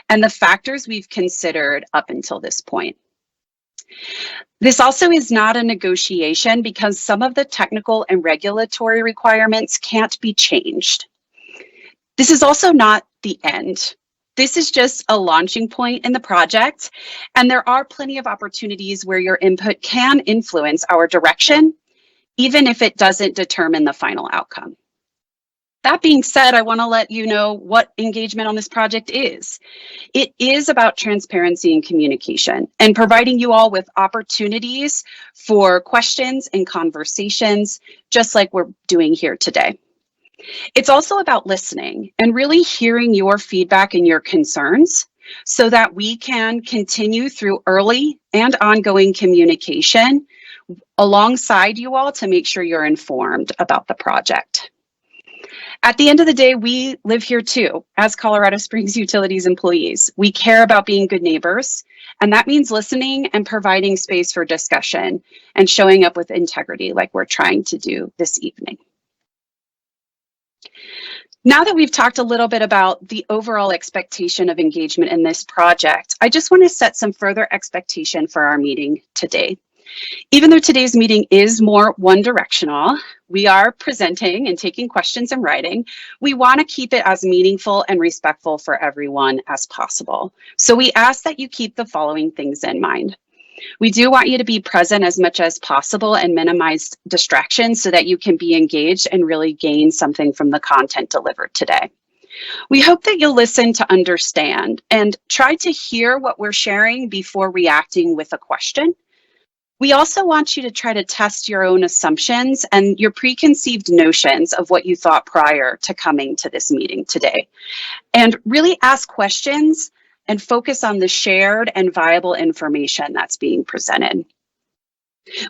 and the factors we've considered up until this point. This also is not a negotiation because some of the technical and regulatory requirements can't be changed. This is also not the end. This is just a launching point in the project, and there are plenty of opportunities where your input can influence our direction, even if it doesn't determine the final outcome. That being said, I want to let you know what engagement on this project is. It is about transparency and communication and providing you all with opportunities for questions and conversations, just like we're doing here today. It's also about listening and really hearing your feedback and your concerns so that we can continue through early and ongoing communication alongside you all to make sure you're informed about the project. At the end of the day, we live here too, as Colorado Springs Utilities employees. We care about being good neighbors, and that means listening and providing space for discussion and showing up with integrity like we're trying to do this evening. Now that we've talked a little bit about the overall expectation of engagement in this project, I just want to set some further expectation for our meeting today. Even though today's meeting is more one-directional, we are presenting and taking questions and writing, we want to keep it as meaningful and respectful for everyone as possible. So we ask that you keep the following things in mind. We do want you to be present as much as possible and minimize distractions so that you can be engaged and really gain something from the content delivered today. We hope that you'll listen to understand and try to hear what we're sharing before reacting with a question. We also want you to try to test your own assumptions and your preconceived notions of what you thought prior to coming to this meeting today. And really ask questions and focus on the shared and viable information that's being presented.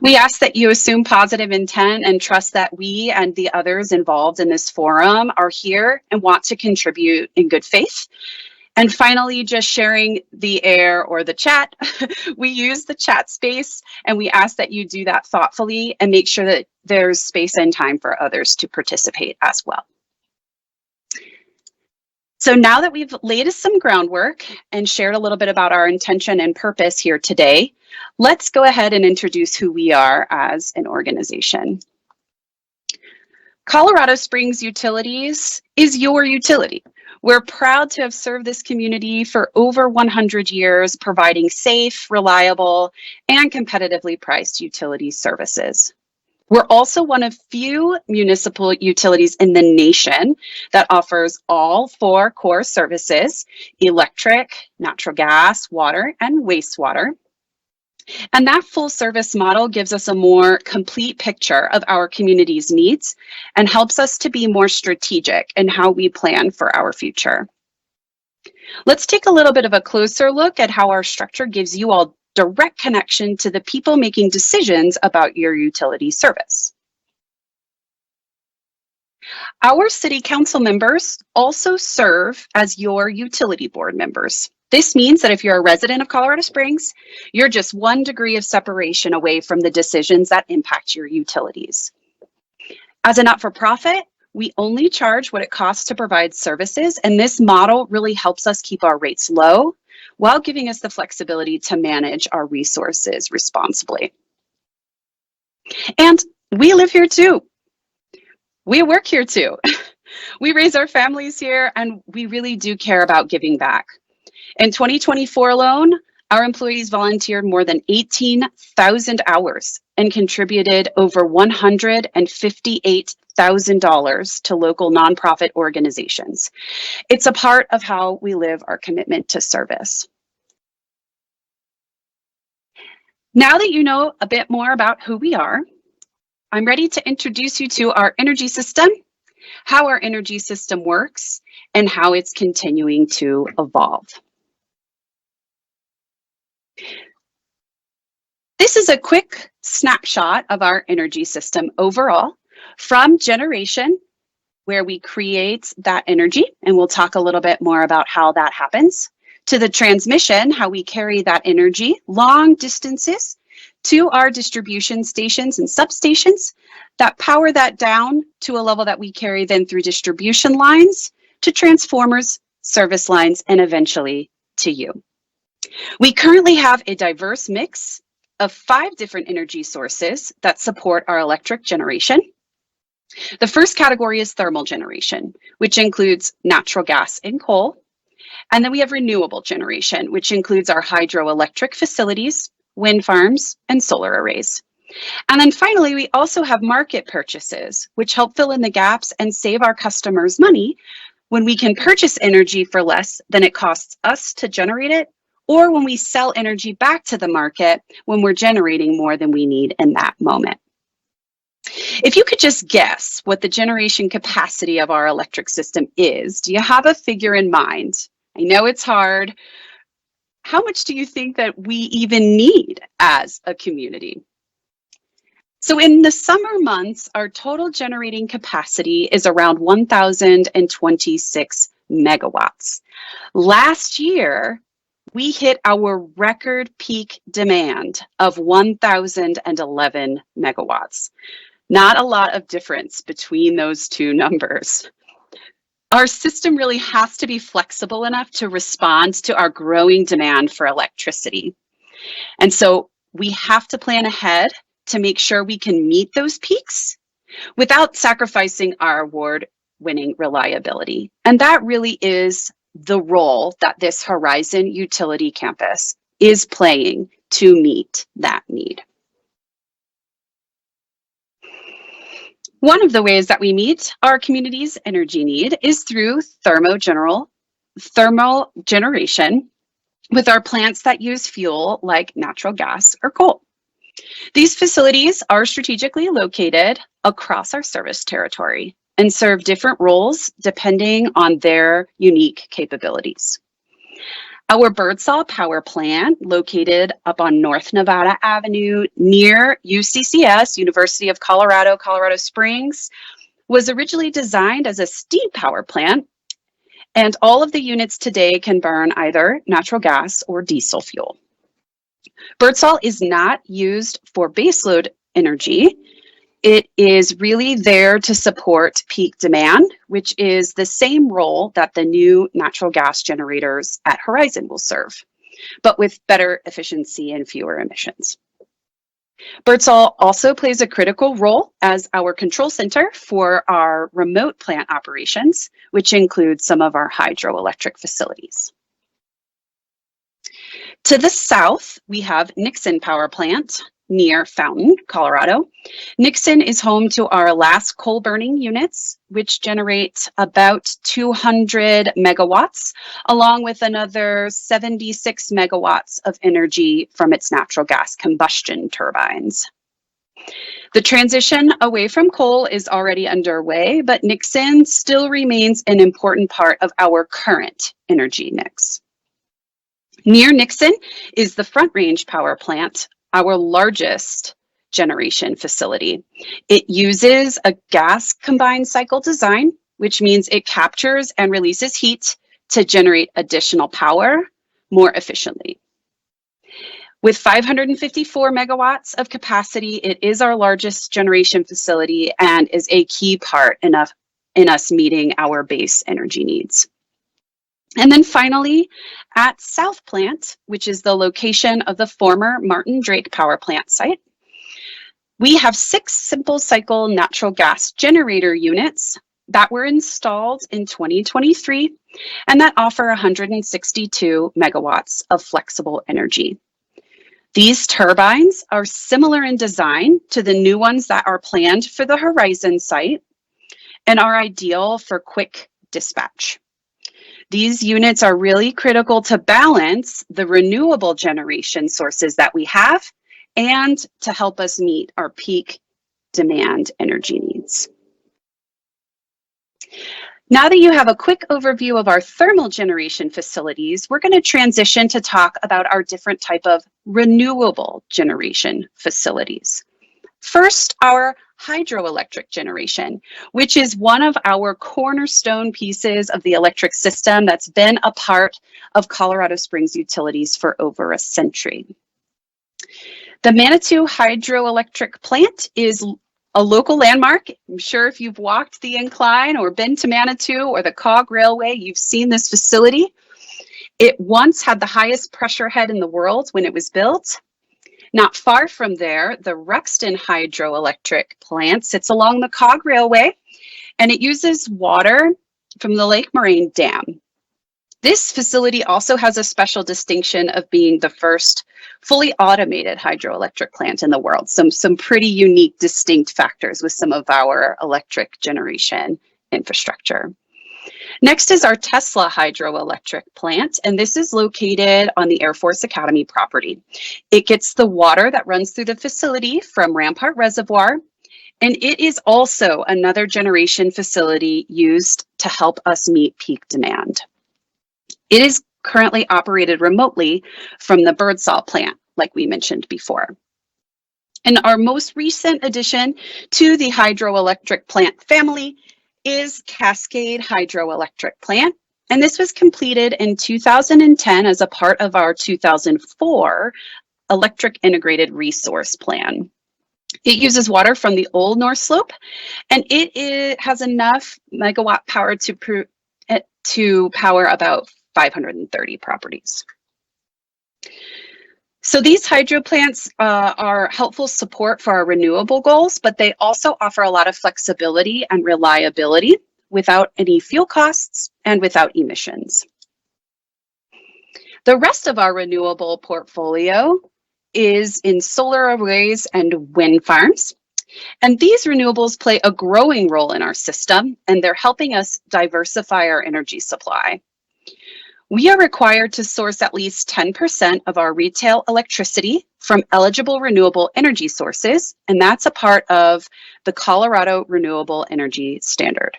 We ask that you assume positive intent and trust that we and the others involved in this forum are here and want to contribute in good faith. And finally, just sharing the air or the chat. We use the chat space, and we ask that you do that thoughtfully and make sure that there's space and time for others to participate as well. So now that we've laid some groundwork and shared a little bit about our intention and purpose here today, let's go ahead and introduce who we are as an organization. Colorado Springs Utilities is your utility. We're proud to have served this community for over 100 years, providing safe, reliable, and competitively priced utility services. We're also one of few municipal utilities in the nation that offers all 4 core services: electric, natural gas, water, and wastewater. And that full service model gives us a more complete picture of our community's needs and helps us to be more strategic in how we plan for our future. Let's take a little bit of a closer look at how our structure gives you all direct connection to the people making decisions about your utility service. Our city council members also serve as your utility board members. This means that if you're a resident of Colorado Springs, you're just 1 degree of separation away from the decisions that impact your utilities. As a not-for-profit, we only charge what it costs to provide services, and this model really helps us keep our rates low while giving us the flexibility to manage our resources responsibly. And we live here too. We work here too. We raise our families here, and we really do care about giving back. In 2024 alone, our employees volunteered more than 18,000 hours and contributed over $158,000 to local nonprofit organizations. It's a part of how we live our commitment to service. Now that you know a bit more about who we are, I'm ready to introduce you to our energy system, how our energy system works, and how it's continuing to evolve. This is a quick snapshot of our energy system overall, from generation, where we create that energy, and we'll talk a little bit more about how that happens, to the transmission, how we carry that energy long distances, to our distribution stations and substations that power that down to a level that we carry then through distribution lines, to transformers, service lines, and eventually to you. We currently have a diverse mix of 5 different energy sources that support our electric generation. The first category is thermal generation, which includes natural gas and coal. And then we have renewable generation, which includes our hydroelectric facilities, wind farms, and solar arrays. And then finally, we also have market purchases, which help fill in the gaps and save our customers money when we can purchase energy for less than it costs us to generate it, or when we sell energy back to the market when we're generating more than we need in that moment. If you could just guess what the generation capacity of our electric system is, do you have a figure in mind? I know it's hard. How much do you think that we even need as a community? So in the summer months, our total generating capacity is around 1,026 megawatts. Last year, we hit our record peak demand of 1,011 megawatts. Not a lot of difference between those two numbers. Our system really has to be flexible enough to respond to our growing demand for electricity. And so we have to plan ahead to make sure we can meet those peaks without sacrificing our award-winning reliability. And that really is the role that this Horizon Utility Campus is playing to meet that need. One of the ways that we meet our community's energy need is through thermal generation with our plants that use fuel like natural gas or coal. These facilities are strategically located across our service territory and serve different roles depending on their unique capabilities. Our Birdsall Power Plant, located up on North Nevada Avenue near UCCS, University of Colorado, Colorado Springs, was originally designed as a steam power plant, and all of the units today can burn either natural gas or diesel fuel. Birdsall is not used for baseload energy. It is really there to support peak demand, which is the same role that the new natural gas generators at Horizon will serve, but with better efficiency and fewer emissions. Birdsall also plays a critical role as our control center for our remote plant operations, which includes some of our hydroelectric facilities. To the south, we have Nixon Power Plant near Fountain, Colorado. Nixon is home to our last coal burning units, which generate about 200 megawatts, along with another 76 megawatts of energy from its natural gas combustion turbines. The transition away from coal is already underway, but Nixon still remains an important part of our current energy mix. Near Nixon is the Front Range Power Plant, our largest generation facility. It uses a gas combined cycle design, which means it captures and releases heat to generate additional power more efficiently. With 554 megawatts of capacity, it is our largest generation facility and is a key part in us meeting our base energy needs. And then finally, at South Plant, which is the location of the former Martin Drake Power Plant site, we have 6 simple cycle natural gas generator units that were installed in 2023 and that offer 162 megawatts of flexible energy. These turbines are similar in design to the new ones that are planned for the Horizon site and are ideal for quick dispatch. These units are really critical to balance the renewable generation sources that we have and to help us meet our peak demand energy needs. Now that you have a quick overview of our thermal generation facilities, we're going to transition to talk about our different type of renewable generation facilities. First, our hydroelectric generation, which is one of our cornerstone pieces of the electric system that's been a part of Colorado Springs utilities for over a century. The Manitou Hydroelectric Plant is a local landmark. I'm sure if you've walked the incline or been to Manitou or the Cog Railway, you've seen this facility. It once had the highest pressure head in the world when it was built. Not far from there, the Ruxton hydroelectric plant sits along the Cog Railway, and it uses water from the Lake Moraine Dam. This facility also has a special distinction of being the first fully automated hydroelectric plant in the world. Some pretty unique, distinct factors with some of our electric generation infrastructure. Next is our Tesla hydroelectric plant, and this is located on the Air Force Academy property. It gets the water that runs through the facility from Rampart Reservoir, and it is also another generation facility used to help us meet peak demand. It is currently operated remotely from the Birdsall plant, like we mentioned before. And our most recent addition to the hydroelectric plant family is Cascade Hydroelectric Plant. And this was completed in 2010 as a part of our 2004 Electric Integrated Resource Plan. It uses water from the old North Slope, and it has enough megawatt power to power about 530 properties. So these hydro plants are helpful support for our renewable goals, but they also offer a lot of flexibility and reliability without any fuel costs and without emissions. The rest of our renewable portfolio is in solar arrays and wind farms. And these renewables play a growing role in our system, and they're helping us diversify our energy supply. We are required to source at least 10% of our retail electricity from eligible renewable energy sources, and that's a part of the Colorado Renewable Energy Standard.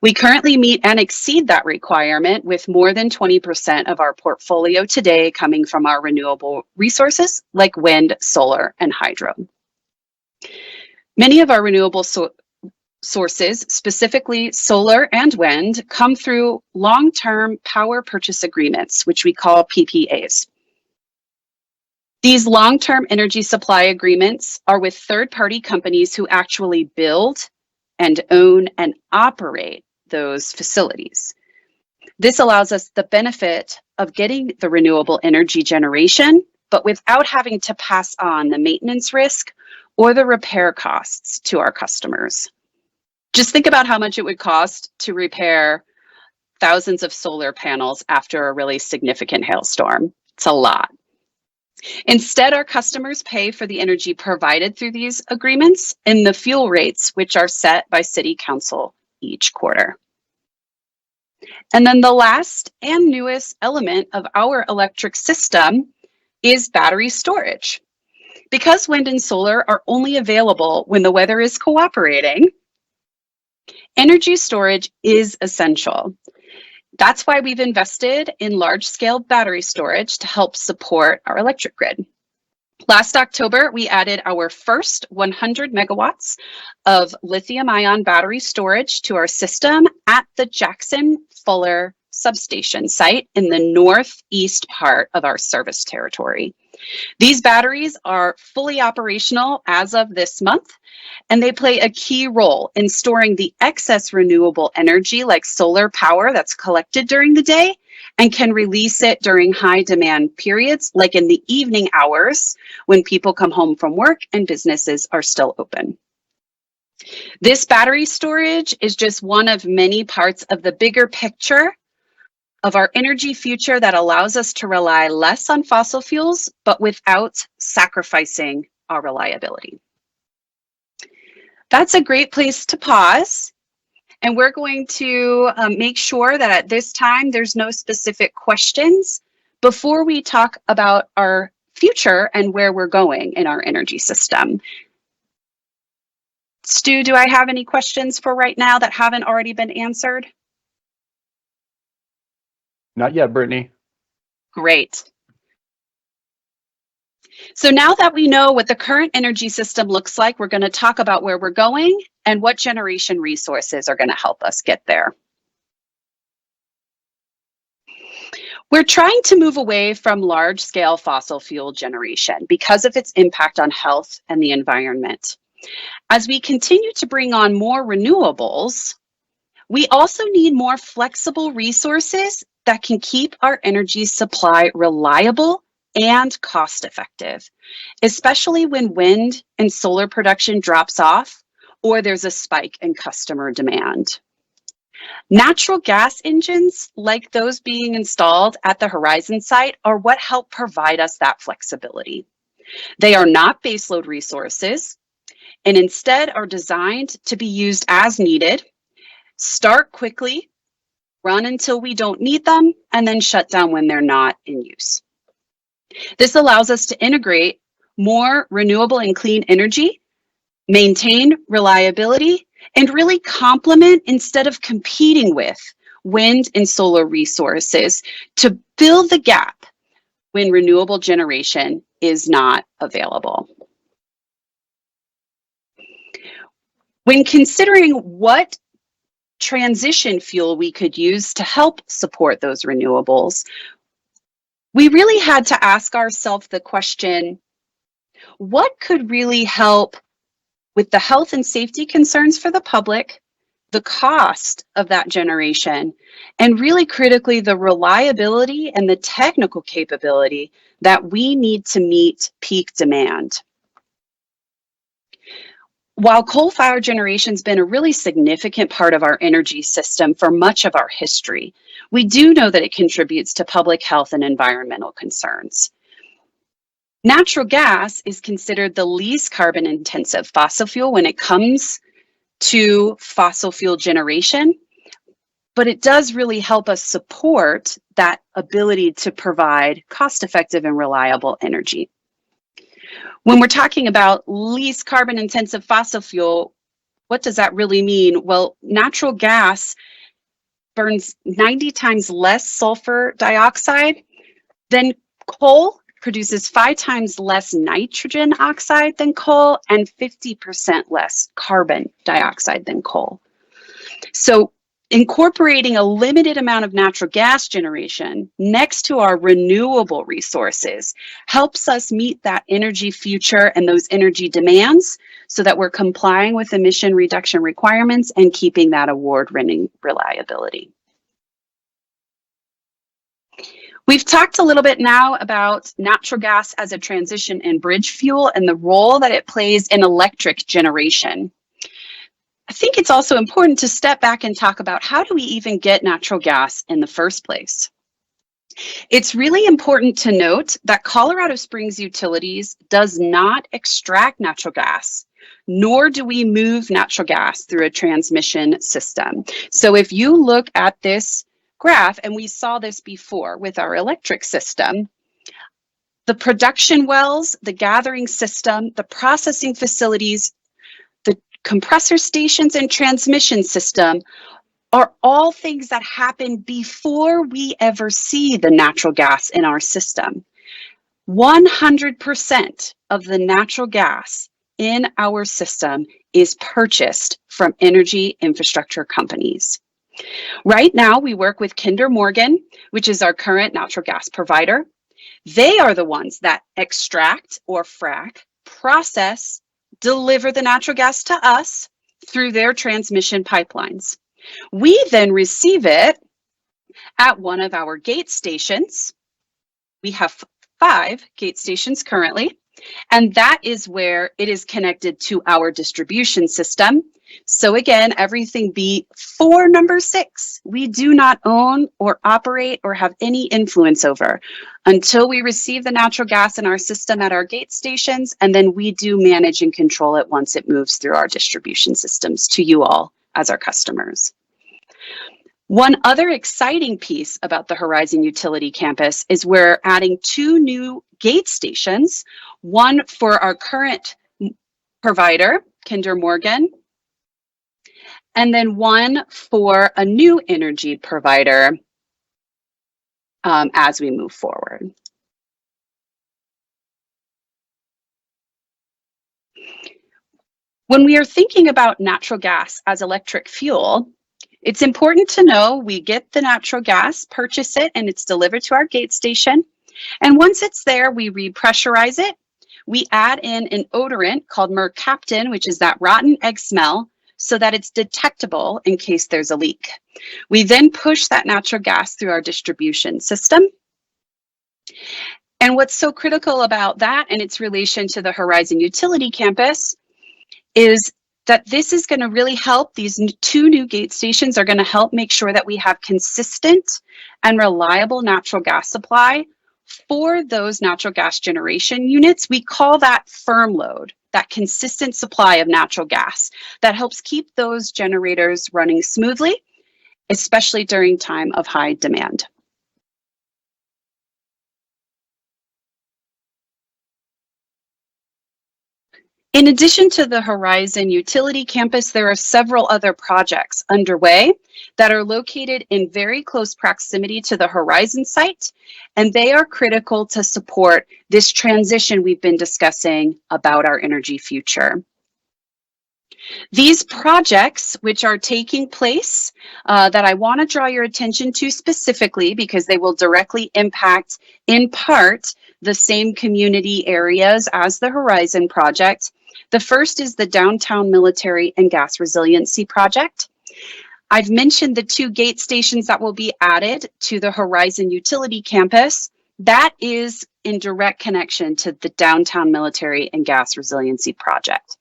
We currently meet and exceed that requirement with more than 20% of our portfolio today coming from our renewable resources like wind, solar, and hydro. Many of our renewable sources, specifically solar and wind, come through long-term power purchase agreements, which we call PPAs. These long-term energy supply agreements are with third-party companies who actually build and own and operate those facilities. This allows us the benefit of getting the renewable energy generation, but without having to pass on the maintenance risk or the repair costs to our customers. Just think about how much it would cost to repair thousands of solar panels after a really significant hailstorm. It's a lot. Instead, our customers pay for the energy provided through these agreements and the fuel rates, which are set by City Council each quarter. And then the last and newest element of our electric system is battery storage. Because wind and solar are only available when the weather is cooperating, energy storage is essential. That's why we've invested in large-scale battery storage to help support our electric grid. Last October, we added our first 100 megawatts of lithium-ion battery storage to our system at the Jackson Fuller substation site in the northeast part of our service territory. These batteries are fully operational as of this month, and they play a key role in storing the excess renewable energy like solar power that's collected during the day and can release it during high demand periods like in the evening hours when people come home from work and businesses are still open. This battery storage is just one of many parts of the bigger picture of our energy future that allows us to rely less on fossil fuels, but without sacrificing our reliability. That's a great place to pause. And we're going to make sure that at this time, there's no specific questions before we talk about our future and where we're going in our energy system. Stu, do I have any questions for right now that haven't already been answered? Not yet, Brittany. Great. So now that we know what the current energy system looks like, we're going to talk about where we're going and what generation resources are going to help us get there. We're trying to move away from large-scale fossil fuel generation because of its impact on health and the environment. As we continue to bring on more renewables, we also need more flexible resources that can keep our energy supply reliable and cost effective, especially when wind and solar production drops off or there's a spike in customer demand. Natural gas engines, like those being installed at the Horizon site, are what help provide us that flexibility. They are not baseload resources and instead are designed to be used as needed, start quickly, run until we don't need them, and then shut down when they're not in use. This allows us to integrate more renewable and clean energy, maintain reliability, and really complement instead of competing with wind and solar resources to fill the gap when renewable generation is not available. When considering what transition fuel we could use to help support those renewables, we really had to ask ourselves the question, what could really help with the health and safety concerns for the public, the cost of that generation, and really critically, the reliability and the technical capability that we need to meet peak demand? While coal-fired generation has been a really significant part of our energy system for much of our history, we do know that it contributes to public health and environmental concerns. Natural gas is considered the least carbon-intensive fossil fuel when it comes to fossil fuel generation, but it does really help us support that ability to provide cost-effective and reliable energy. When we're talking about least carbon-intensive fossil fuel, what does that really mean? Well, natural gas burns 90 times less sulfur dioxide than coal, produces 5 times less nitrogen oxide than coal, and 50% less carbon dioxide than coal. So incorporating a limited amount of natural gas generation next to our renewable resources helps us meet that energy future and those energy demands so that we're complying with emission reduction requirements and keeping that award-winning reliability. We've talked a little bit now about natural gas as a transition and bridge fuel and the role that it plays in electric generation. I think it's also important to step back and talk about how do we even get natural gas in the first place? It's really important to note that Colorado Springs Utilities does not extract natural gas, nor do we move natural gas through a transmission system. So if you look at this graph, and we saw this before with our electric system, the production wells, the gathering system, the processing facilities, the compressor stations and transmission system are all things that happen before we ever see the natural gas in our system. 100% of the natural gas in our system is purchased from energy infrastructure companies. Right now, we work with Kinder Morgan, which is our current natural gas provider. They are the ones that extract or frack, process, deliver the natural gas to us through their transmission pipelines. We then receive it at one of our gate stations. We have 5 gate stations currently, and that is where it is connected to our distribution system. So again, everything before number 6, we do not own or operate or have any influence over until we receive the natural gas in our system at our gate stations, and then we do manage and control it once it moves through our distribution systems to you all as our customers. One other exciting piece about the Horizon Utility Campus is we're adding 2 new gate stations, one for our current provider, Kinder Morgan, and then one for a new energy provider as we move forward. When we are thinking about natural gas as electric fuel, it's important to know we get the natural gas, purchase it, and it's delivered to our gate station. And once it's there, we repressurize it. We add in an odorant called mercaptan, which is that rotten egg smell, so that it's detectable in case there's a leak. We then push that natural gas through our distribution system. And what's so critical about that and its relation to the Horizon Utility Campus is that this is going to really help. These two new gate stations are going to help make sure that we have consistent and reliable natural gas supply for those natural gas generation units. We call that firm load, that consistent supply of natural gas that helps keep those generators running smoothly, especially during time of high demand. In addition to the Horizon Utility Campus, there are several other projects underway that are located in very close proximity to the Horizon site, and they are critical to support this transition we've been discussing about our energy future. These projects, which are taking place, that I want to draw your attention to specifically because they will directly impact, in part, the same community areas as the Horizon project. The first is the Downtown Military and Gas Resiliency Project. I've mentioned the two gate stations that will be added to the Horizon Utility Campus. That is in direct connection to the Downtown Military and Gas Resiliency Project.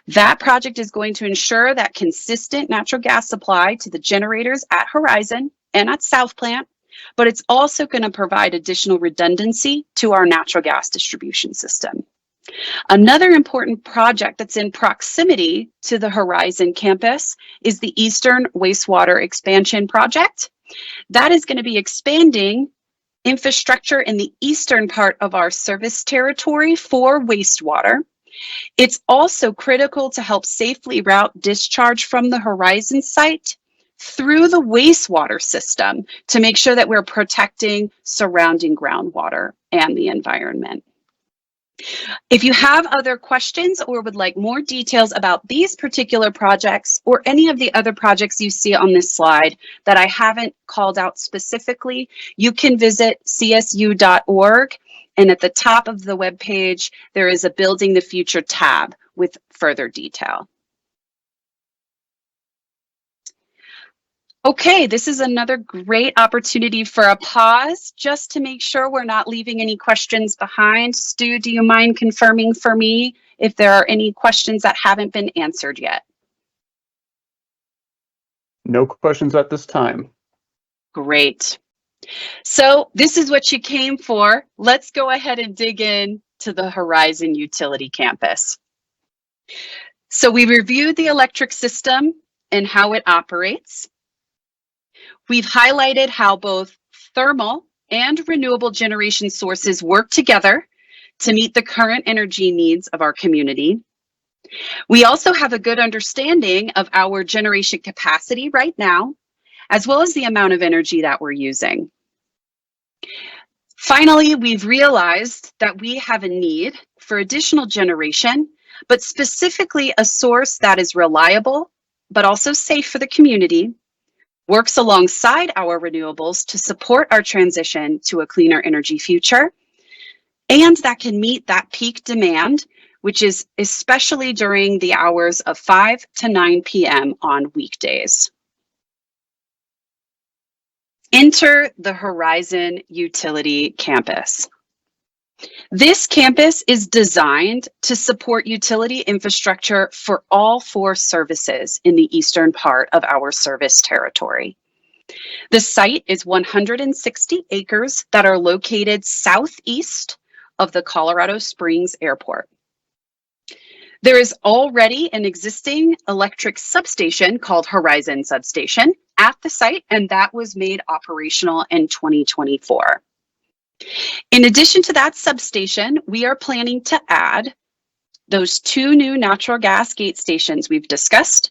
That project is going to ensure that consistent natural gas supply to the generators at Horizon and at South Plant, but it's also going to provide additional redundancy to our natural gas distribution system. Another important project that's in proximity to the Horizon campus is the Eastern Wastewater Expansion Project. That is going to be expanding infrastructure in the eastern part of our service territory for wastewater. It's also critical to help safely route discharge from the Horizon site through the wastewater system to make sure that we're protecting surrounding groundwater and the environment. If you have other questions or would like more details about these particular projects or any of the other projects you see on this slide that I haven't called out specifically, you can visit csu.org. And at the top of the webpage, there is a Building the Future tab with further detail. Okay, this is another great opportunity for a pause just to make sure we're not leaving any questions behind. Stu, do you mind confirming for me if there are any questions that haven't been answered yet? No questions at this time. Great. So this is what you came for. Let's go ahead and dig in to the Horizon Utility Campus. So we reviewed the electric system and how it operates. We've highlighted how both thermal and renewable generation sources work together to meet the current energy needs of our community. We also have a good understanding of our generation capacity right now, as well as the amount of energy that we're using. Finally, we've realized that we have a need for additional generation, but specifically a source that is reliable, but also safe for the community, works alongside our renewables to support our transition to a cleaner energy future, and that can meet that peak demand, which is especially during the hours of 5 to 9 p.m. on weekdays. Enter the Horizon Utility Campus. This campus is designed to support utility infrastructure for all 4 services in the eastern part of our service territory. The site is 160 acres that are located southeast of the Colorado Springs Airport. There is already an existing electric substation called Horizon Substation at the site, and that was made operational in 2024. In addition to that substation, we are planning to add those 2 new natural gas gate stations we've discussed,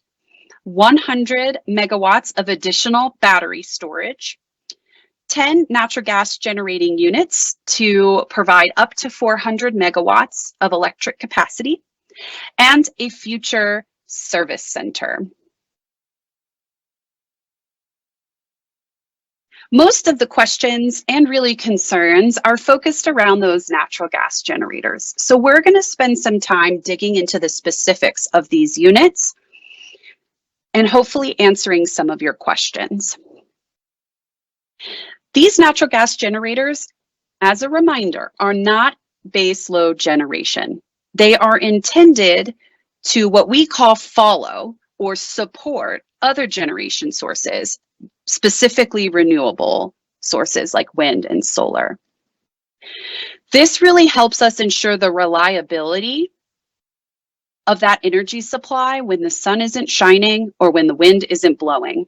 100 megawatts of additional battery storage, 10 natural gas generating units to provide up to 400 megawatts of electric capacity, and a future service center. Most of the questions and really concerns are focused around those natural gas generators. So we're going to spend some time digging into the specifics of these units. and hopefully answering some of your questions. These natural gas generators, as a reminder, are not base load generation. They are intended to what we call follow or support other generation sources, specifically renewable sources like wind and solar. This really helps us ensure the reliability of that energy supply when the sun isn't shining or when the wind isn't blowing.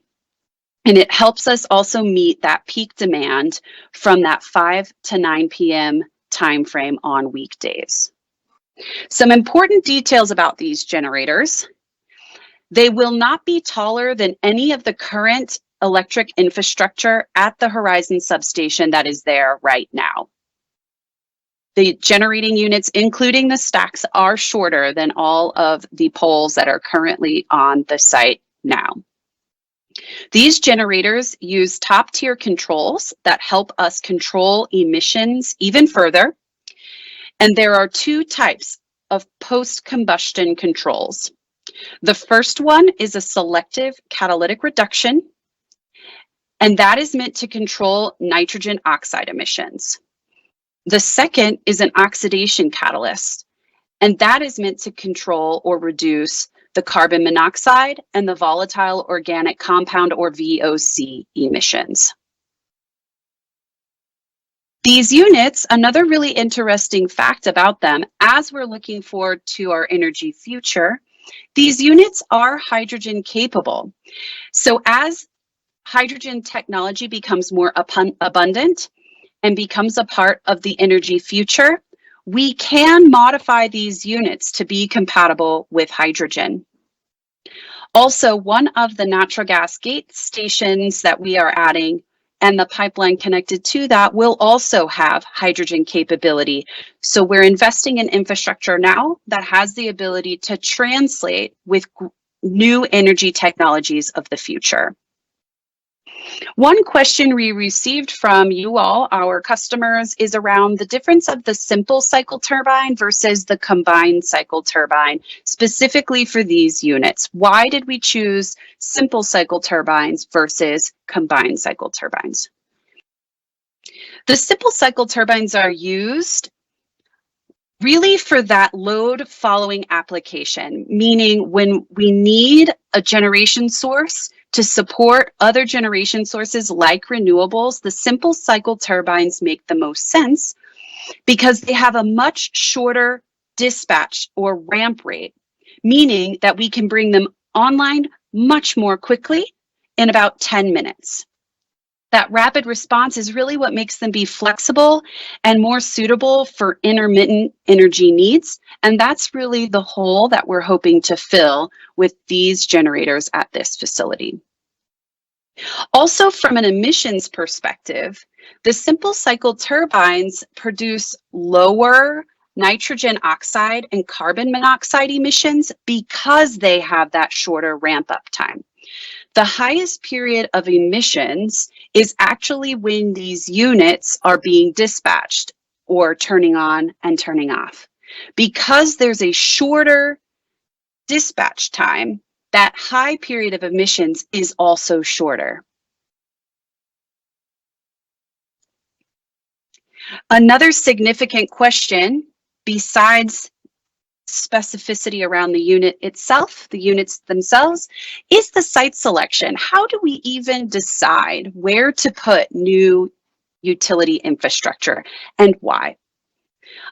And it helps us also meet that peak demand from that 5 to 9 p.m. timeframe on weekdays. Some important details about these generators. They will not be taller than any of the current electric infrastructure at the Horizon substation that is there right now. The generating units, including the stacks, are shorter than all of the poles that are currently on the site now. These generators use top-tier controls that help us control emissions even further. And there are two types of post-combustion controls. The first one is a selective catalytic reduction, and that is meant to control nitrogen oxide emissions. The second is an oxidation catalyst, and that is meant to control or reduce the carbon monoxide and the volatile organic compound or VOC emissions. These units, another really interesting fact about them, as we're looking forward to our energy future, these units are hydrogen capable. So as hydrogen technology becomes more abundant and becomes a part of the energy future, we can modify these units to be compatible with hydrogen. Also, one of the natural gas gate stations that we are adding and the pipeline connected to that will also have hydrogen capability. So we're investing in infrastructure now that has the ability to translate with new energy technologies of the future. One question we received from you all, our customers, is around the difference of the simple cycle turbine versus the combined cycle turbine, specifically for these units. Why did we choose simple cycle turbines versus combined cycle turbines? The simple cycle turbines are used really for that load following application, meaning when we need a generation source to support other generation sources like renewables, the simple cycle turbines make the most sense because they have a much shorter dispatch or ramp rate, meaning that we can bring them online much more quickly in about 10 minutes. That rapid response is really what makes them be flexible and more suitable for intermittent energy needs. And that's really the hole that we're hoping to fill with these generators at this facility. Also, from an emissions perspective, the simple cycle turbines produce lower nitrogen oxide and carbon monoxide emissions because they have that shorter ramp up time. The highest period of emissions is actually when these units are being dispatched or turning on and turning off. Because there's a shorter dispatch time, that high period of emissions is also shorter. Another significant question, besides specificity around the unit itself, the units themselves, is the site selection. How do we even decide where to put new utility infrastructure and why?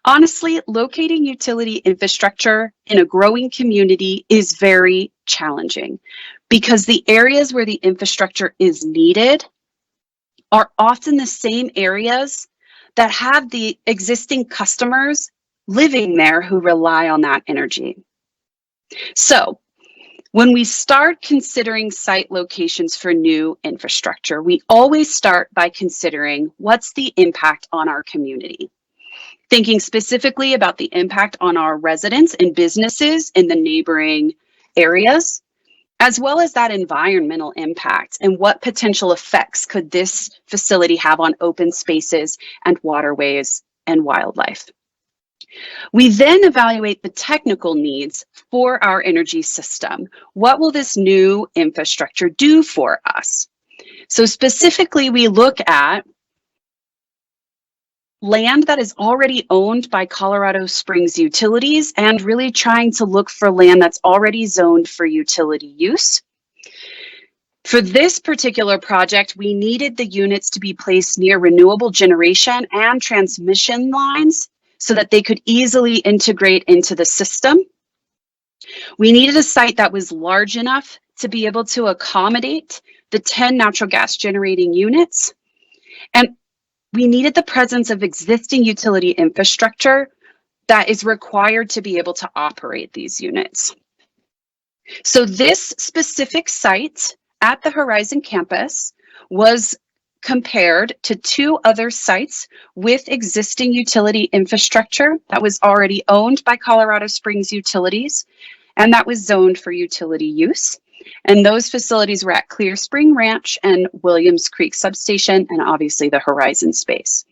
Honestly, locating utility infrastructure in a growing community is very challenging because the areas where the infrastructure is needed are often the same areas that have the existing customers living there who rely on that energy. So when we start considering site locations for new infrastructure, we always start by considering what's the impact on our community. Thinking specifically about the impact on our residents and businesses in the neighboring areas, as well as that environmental impact and what potential effects could this facility have on open spaces and waterways and wildlife. We then evaluate the technical needs for our energy system. What will this new infrastructure do for us? So specifically, we look at land that is already owned by Colorado Springs Utilities and really trying to look for land that's already zoned for utility use. For this particular project, we needed the units to be placed near renewable generation and transmission lines so that they could easily integrate into the system. We needed a site that was large enough to be able to accommodate the 10 natural gas generating units. And we needed the presence of existing utility infrastructure that is required to be able to operate these units. So this specific site at the Horizon campus was compared to 2 other sites with existing utility infrastructure that was already owned by Colorado Springs Utilities and that was zoned for utility use. And those facilities were at Clear Spring Ranch and Williams Creek Substation, and obviously the Horizon space.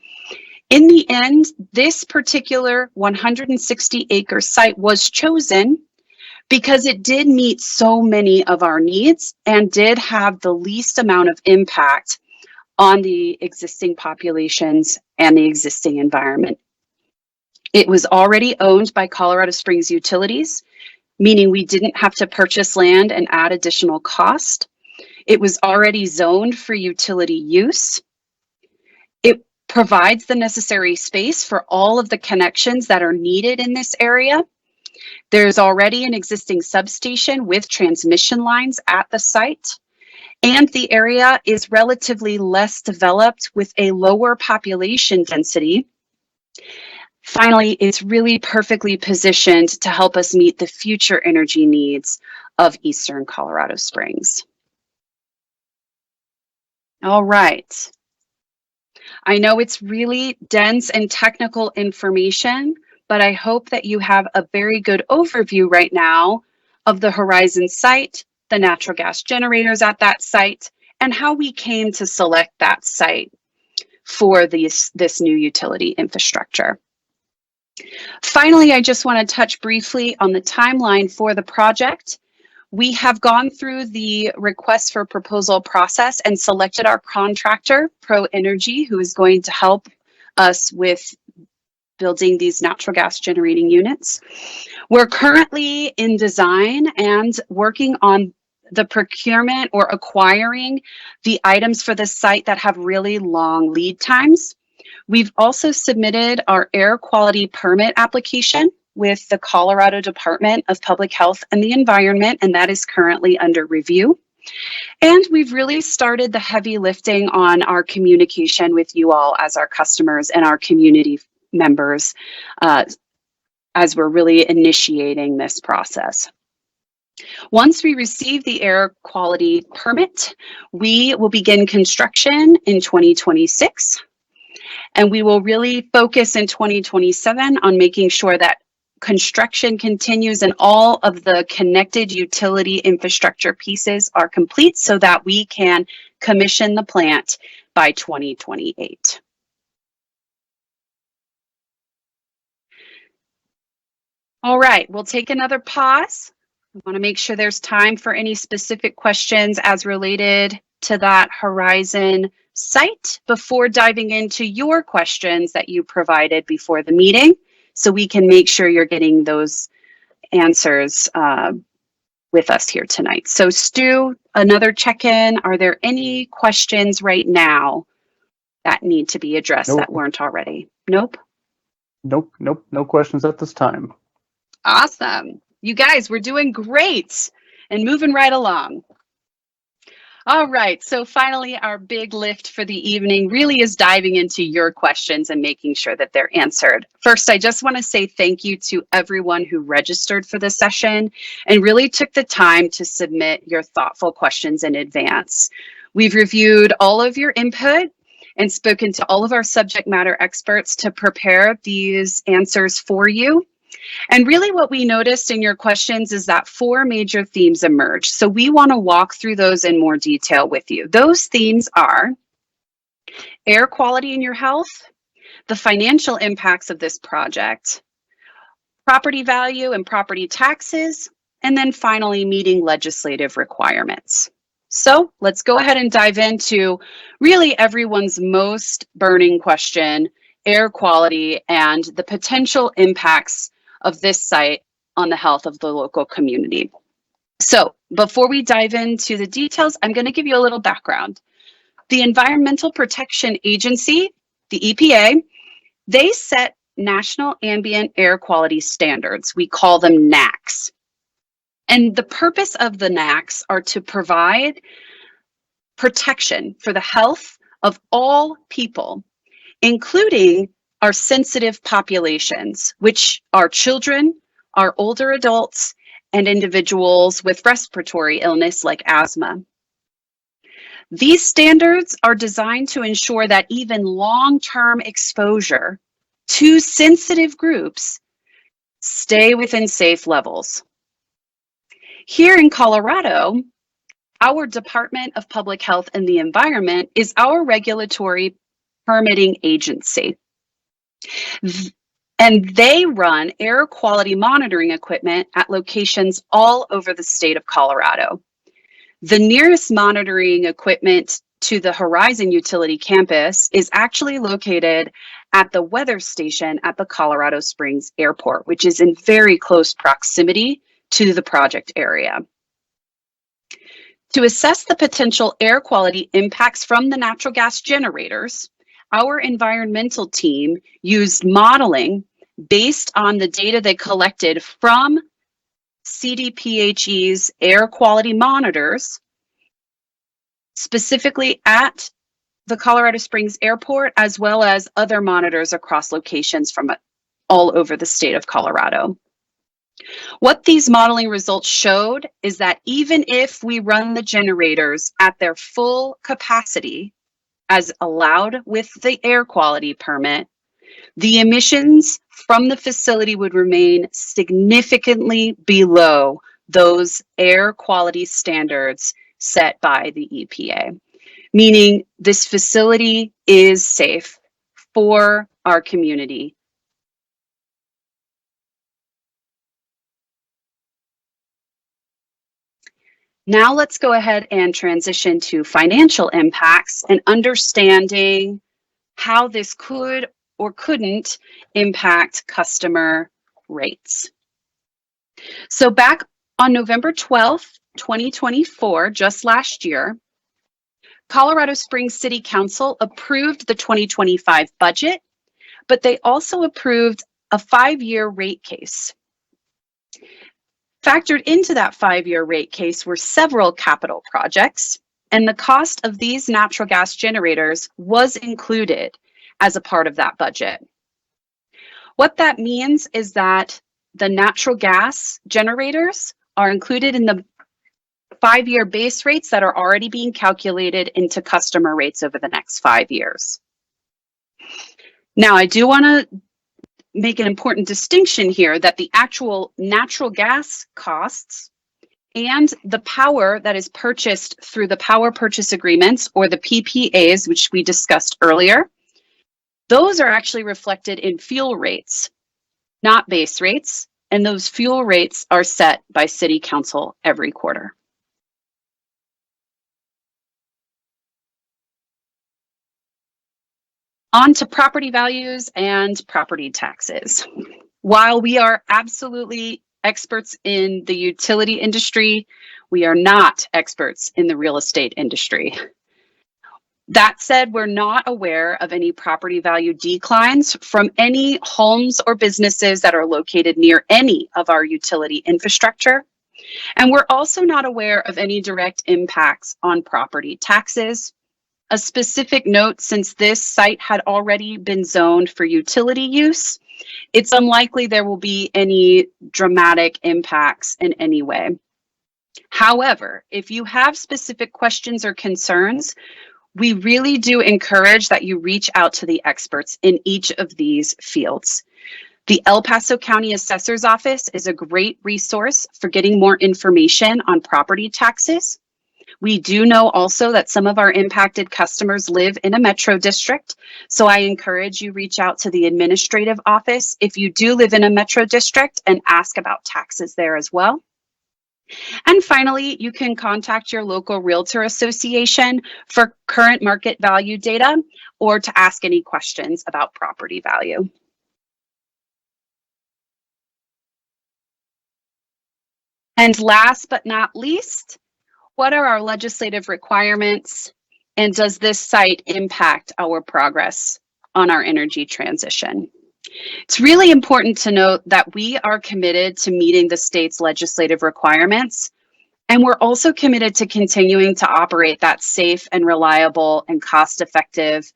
In the end, this particular 160-acre site was chosen because it did meet so many of our needs and did have the least amount of impact on the existing populations and the existing environment. It was already owned by Colorado Springs Utilities, meaning we didn't have to purchase land and add additional cost. It was already zoned for utility use. It provides the necessary space for all of the connections that are needed in this area. There's already an existing substation with transmission lines at the site, and the area is relatively less developed with a lower population density. Finally, it's really perfectly positioned to help us meet the future energy needs of Eastern Colorado Springs. All right. I know it's really dense and technical information, but I hope that you have a very good overview right now of the Horizon site, the natural gas generators at that site, and how we came to select that site for this new utility infrastructure. Finally, I just want to touch briefly on the timeline for the project. We have gone through the request for proposal process and selected our contractor, Pro Energy, who is going to help us with building these natural gas generating units. We're currently in design and working on the procurement or acquiring the items for the site that have really long lead times. We've also submitted our air quality permit application with the Colorado Department of Public Health and the Environment, and that is currently under review. And we've really started the heavy lifting on our communication with you all as our customers and our community members as we're really initiating this process. Once we receive the air quality permit, we will begin construction in 2026. And we will really focus in 2027 on making sure that construction continues and all of the connected utility infrastructure pieces are complete so that we can commission the plant by 2028. All right, we'll take another pause. We want to make sure there's time for any specific questions as related to that Horizon site before diving into your questions that you provided before the meeting, so we can make sure you're getting those answers with us here tonight. So Stu, another check-in. Are there any questions right now that need to be addressed that weren't already? Nope. Nope. No questions at this time. Awesome. You guys, we're doing great and moving right along. All right, so finally, our big lift for the evening really is diving into your questions and making sure that they're answered. First, I just want to say thank you to everyone who registered for this session and really took the time to submit your thoughtful questions in advance. We've reviewed all of your input and spoken to all of our subject matter experts to prepare these answers for you. And really what we noticed in your questions is that 4 major themes emerge. So we want to walk through those in more detail with you. Those themes are air quality in your health, the financial impacts of this project, property value and property taxes, and then finally meeting legislative requirements. So let's go ahead and dive into really everyone's most burning question, air quality and the potential impacts of this site on the health of the local community. So before we dive into the details, I'm going to give you a little background. The Environmental Protection Agency, the EPA, they set national ambient air quality standards. We call them NAAQS. And the purpose of the NAAQS are to provide protection for the health of all people, including our sensitive populations, which are children, our older adults, and individuals with respiratory illness like asthma. These standards are designed to ensure that even long-term exposure to sensitive groups stay within safe levels. Here in Colorado, our Department of Public Health and the Environment is our regulatory permitting agency. And they run air quality monitoring equipment at locations all over the state of Colorado. The nearest monitoring equipment to the Horizon Utility campus is actually located at the weather station at the Colorado Springs Airport, which is in very close proximity to the project area. To assess the potential air quality impacts from the natural gas generators, our environmental team used modeling based on the data they collected from CDPHE's air quality monitors, specifically at the Colorado Springs Airport, as well as other monitors across locations from all over the state of Colorado. What these modeling results showed is that even if we run the generators at their full capacity, as allowed with the air quality permit, the emissions from the facility would remain significantly below those air quality standards set by the EPA, meaning this facility is safe for our community. Now let's go ahead and transition to financial impacts and understanding how this could or couldn't impact customer rates. So back on November 12th, 2024, just last year, Colorado Springs City Council approved the 2025 budget, but they also approved a 5-year rate case. Factored into that 5-year rate case were several capital projects, and the cost of these natural gas generators was included as a part of that budget. What that means is that the natural gas generators are included in the 5-year base rates that are already being calculated into customer rates over the next 5 years. Now, I do want to make an important distinction here that the actual natural gas costs and the power that is purchased through the power purchase agreements, or the PPAs, which we discussed earlier, those are actually reflected in fuel rates, not base rates, and those fuel rates are set by City Council every quarter. On to property values and property taxes. While we are absolutely experts in the utility industry, we are not experts in the real estate industry. That said, we're not aware of any property value declines from any homes or businesses that are located near any of our utility infrastructure. And we're also not aware of any direct impacts on property taxes. A specific note, since this site had already been zoned for utility use, it's unlikely there will be any dramatic impacts in any way. However, if you have specific questions or concerns, we really do encourage that you reach out to the experts in each of these fields. The El Paso County Assessor's Office is a great resource for getting more information on property taxes. We do know also that some of our impacted customers live in a metro district, so I encourage you reach out to the administrative office if you do live in a metro district and ask about taxes there as well. And finally, you can contact your local realtor association for current market value data or to ask any questions about property value. And last but not least, what are our legislative requirements, and does this site impact our progress on our energy transition? It's really important to note that we are committed to meeting the state's legislative requirements, and we're also committed to continuing to operate that safe and reliable and cost-effective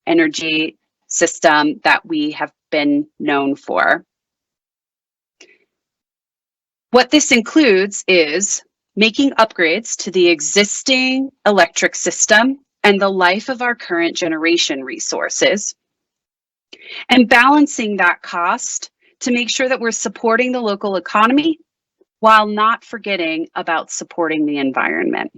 energy system that we have been known for. What this includes is making upgrades to the existing electric system and the life of our current generation resources, and balancing that cost to make sure that we're supporting the local economy while not forgetting about supporting the environment.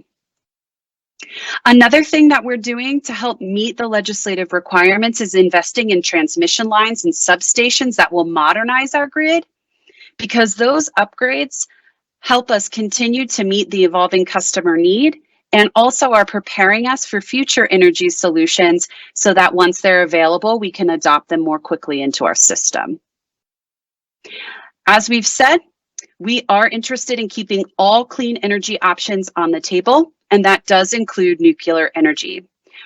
Another thing that we're doing to help meet the legislative requirements is investing in transmission lines and substations that will modernize our grid, because those upgrades help us continue to meet the evolving customer need and also are preparing us for future energy solutions so that once they're available, we can adopt them more quickly into our system. As we've said, we are interested in keeping all clean energy options on the table, and that does include nuclear energy.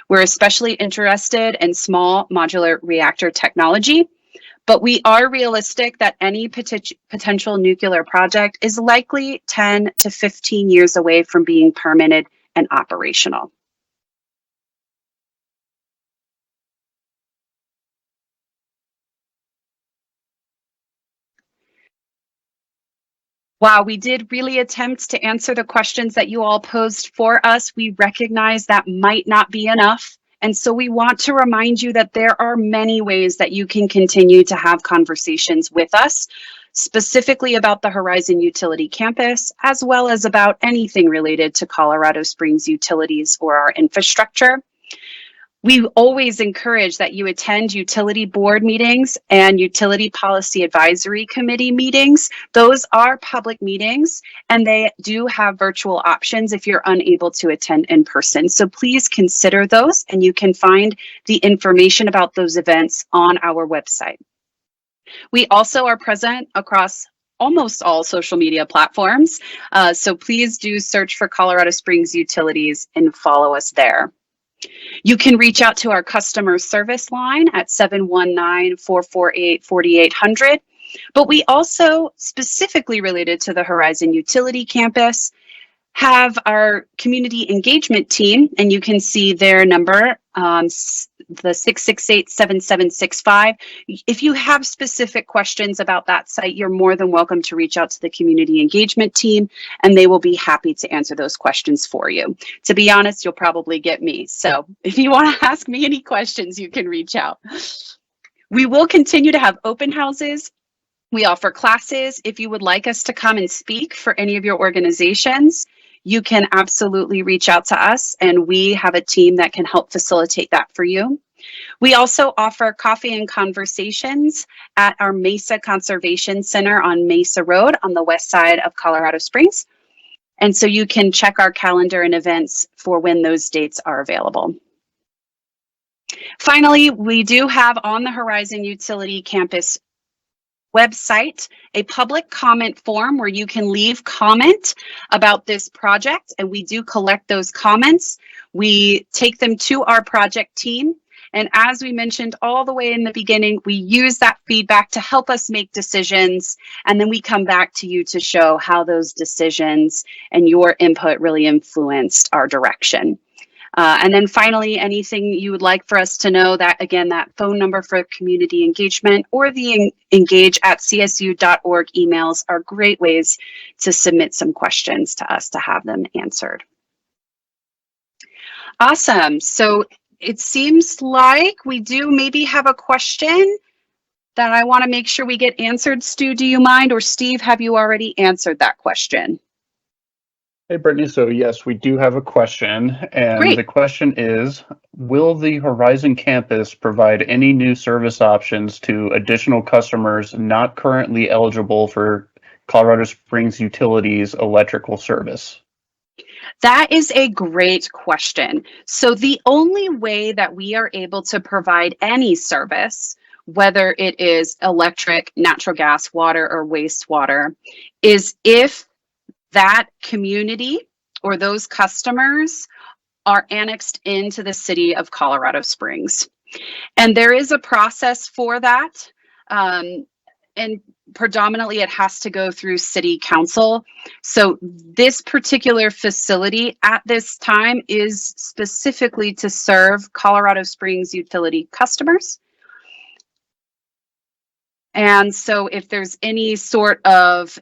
We're especially interested in small modular reactor technology, but we are realistic that any potential nuclear project is likely 10 to 15 years away from being permitted and operational. While we did really attempt to answer the questions that you all posed for us, we recognize that might not be enough. And so we want to remind you that there are many ways that you can continue to have conversations with us, specifically about the Horizon Utility Campus, as well as about anything related to Colorado Springs utilities or our infrastructure. We always encourage that you attend utility board meetings and utility policy advisory committee meetings. Those are public meetings and they do have virtual options if you're unable to attend in person. So please consider those, and you can find the information about those events on our website. We also are present across almost all social media platforms. So please do search for Colorado Springs Utilities and follow us there. You can reach out to our customer service line at 719-448-4800. But we also, specifically related to the Horizon Utility Campus, have our community engagement team, and you can see their number, the 668-7765. If you have specific questions about that site, you're more than welcome to reach out to the community engagement team, and they will be happy to answer those questions for you. To be honest, you'll probably get me. So if you want to ask me any questions, you can reach out. We will continue to have open houses. We offer classes. If you would like us to come and speak for any of your organizations, you can absolutely reach out to us, and we have a team that can help facilitate that for you. We also offer coffee and conversations at our Mesa Conservation Center on Mesa Road on the west side of Colorado Springs. And so you can check our calendar and events for when those dates are available. Finally, we do have on the Horizon Utility Campus website a public comment form where you can leave comment about this project, and we do collect those comments. We take them to our project team, and as we mentioned all the way in the beginning, we use that feedback to help us make decisions, and then we come back to you to show how those decisions and your input really influenced our direction. And then finally, anything you would like for us to know, that again, that phone number for community engagement or the engage@csu.org emails are great ways to submit some questions to us to have them answered. Awesome. So it seems like we do maybe have a question that I want to make sure we get answered. Stu, do you mind? Or Steve, have you already answered that question? Hey, Brittany. So yes, we do have a question, and Great. the question is, will the Horizon campus provide any new service options to additional customers not currently eligible for Colorado Springs Utilities electrical service? That is a great question. So the only way that we are able to provide any service, whether it is electric, natural gas, water, or wastewater, is if that community or those customers are annexed into the city of Colorado Springs. And there is a process for that. And predominantly it has to go through city council. So this particular facility at this time is specifically to serve Colorado Springs utility customers. And so if there's any sort of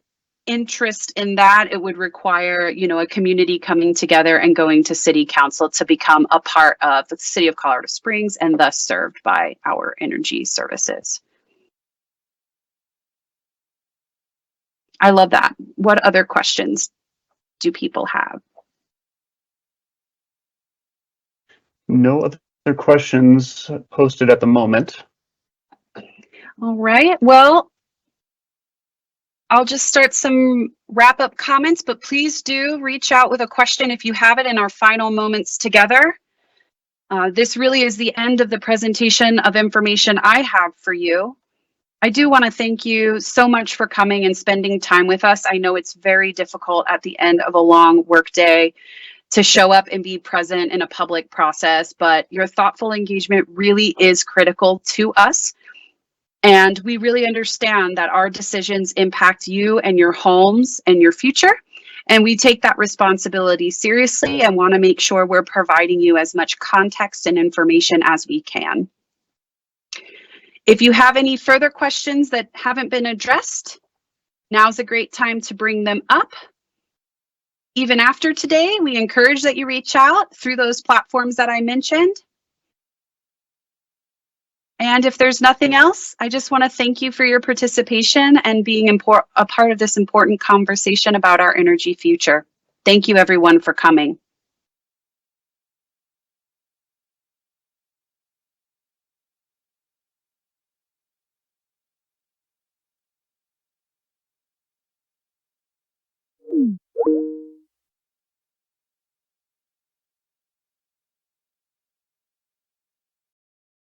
interest in that, it would require, a community coming together and going to city council to become a part of the city of Colorado Springs and thus served by our energy services. I love that. What other questions do people have? No other questions posted at the moment. All right. Well, I'll just start some wrap up comments, but please do reach out with a question if you have it in our final moments together. This really is the end of the presentation of information I have for you. I do want to thank you so much for coming and spending time with us. I know it's very difficult at the end of a long workday to show up and be present in a public process, but your thoughtful engagement really is critical to us. And we really understand that our decisions impact you and your homes and your future. And we take that responsibility seriously and want to make sure we're providing you as much context and information as we can. If you have any further questions that haven't been addressed, now's a great time to bring them up. Even after today, we encourage that you reach out through those platforms that I mentioned. And if there's nothing else, I just want to thank you for your participation and being a part of this important conversation about our energy future. Thank you, everyone, for coming.